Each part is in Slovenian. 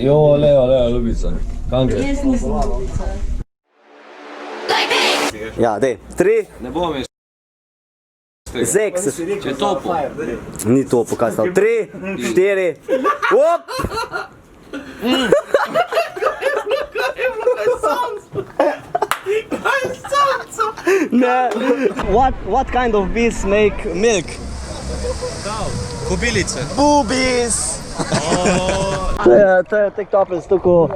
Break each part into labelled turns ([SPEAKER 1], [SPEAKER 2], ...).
[SPEAKER 1] Jo, Leo, ljubica. Kanke.
[SPEAKER 2] Jaz nisem ljubica.
[SPEAKER 3] Ja, dej. 3.
[SPEAKER 1] Ne bom jaz.
[SPEAKER 3] Zek se...
[SPEAKER 1] Če je topo.
[SPEAKER 3] Ni to pokazal. 3, 4. Op! Ne. What kind of bees make milk?
[SPEAKER 4] Kobilice.
[SPEAKER 3] Boobies! To je tek topec, tako...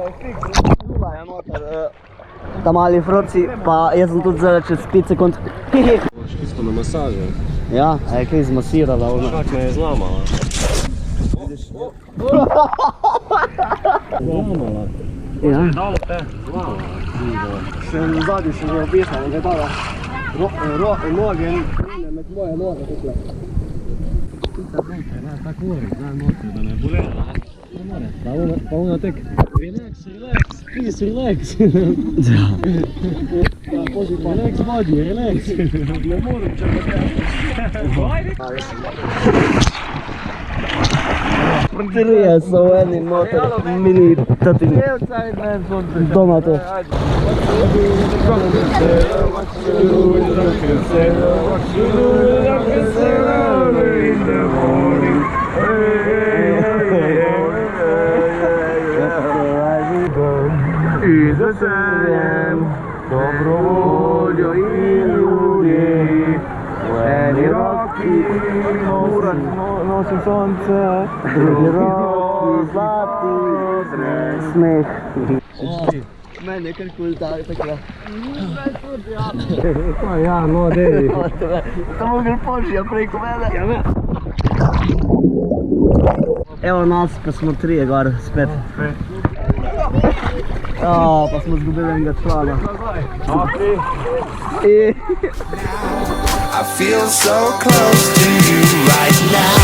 [SPEAKER 3] Ta mali froci, pa jaz sem tudi zdaj čez 5 sekund.
[SPEAKER 1] Čisto na masažu.
[SPEAKER 3] Ja, a je kaj zmasirala ona.
[SPEAKER 1] Kak me je zlamala. Zlamala.
[SPEAKER 3] Ja.
[SPEAKER 1] Dalo te. Zlamala.
[SPEAKER 3] Še v zadnji še že obisal, da je dala noge med moje noge tukaj.
[SPEAKER 1] Tako uri, zdaj noter, da ne bole. Pa ono tek, relax, please relax. Relax body, relax. Ne moram, če pa
[SPEAKER 3] Trije so v eni noter, mini tatini. Doma to.
[SPEAKER 1] I za sejem, dobro voljo in ljudi, v eni roki nosim sonce, drugi roki zlati
[SPEAKER 3] Smeh. Meni je kar kul tako.
[SPEAKER 1] Pa ja, no, dej.
[SPEAKER 3] To mogel požijo preko mene. Evo nas, ko smo trije gor, spet. Pa smo zgubili enega člana.
[SPEAKER 5] I feel so close to you right now.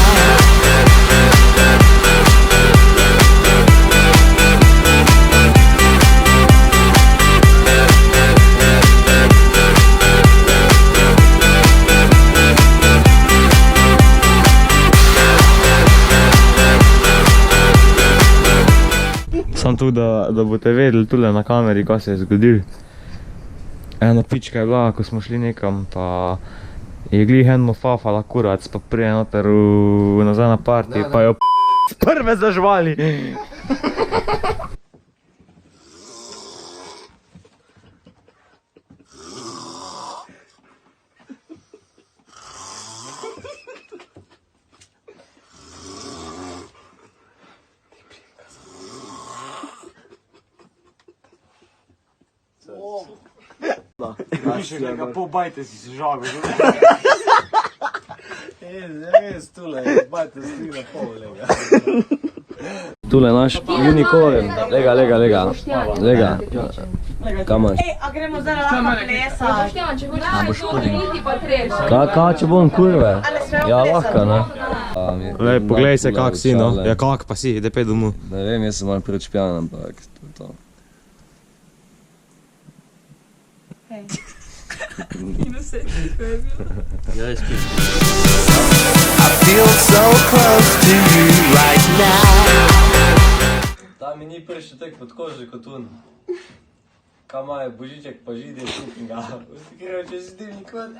[SPEAKER 4] Samo tu, da boste vedeli tule na kameri, kaj se je zgodil. Ena pička je bila, ko smo šli nekam, pa je glih eno fafala kurac, pa prije noter nazaj na party, pa jo prve zažvali.
[SPEAKER 1] Piše nekaj, pol bajte si se žago. Res tule, bajte si na pol, lega. Tule naš unicorn, lega. Kaj imaš?
[SPEAKER 2] A gremo zdaj lahko plesati?
[SPEAKER 1] Kaj če bom kurve? Ja, lahko, ne?
[SPEAKER 4] Lej, poglej se kak si, no. Ja, kak pa si, idej pej domov.
[SPEAKER 1] Ne vem, jaz sem malo preveč pijan, ampak to je to.
[SPEAKER 5] I feel so close to you right now.
[SPEAKER 1] Ta mi ni prišel tek pod kožo kot un. Kaj ima je Božiček pa židi, skupim ga. Grejo čez dimnik ven.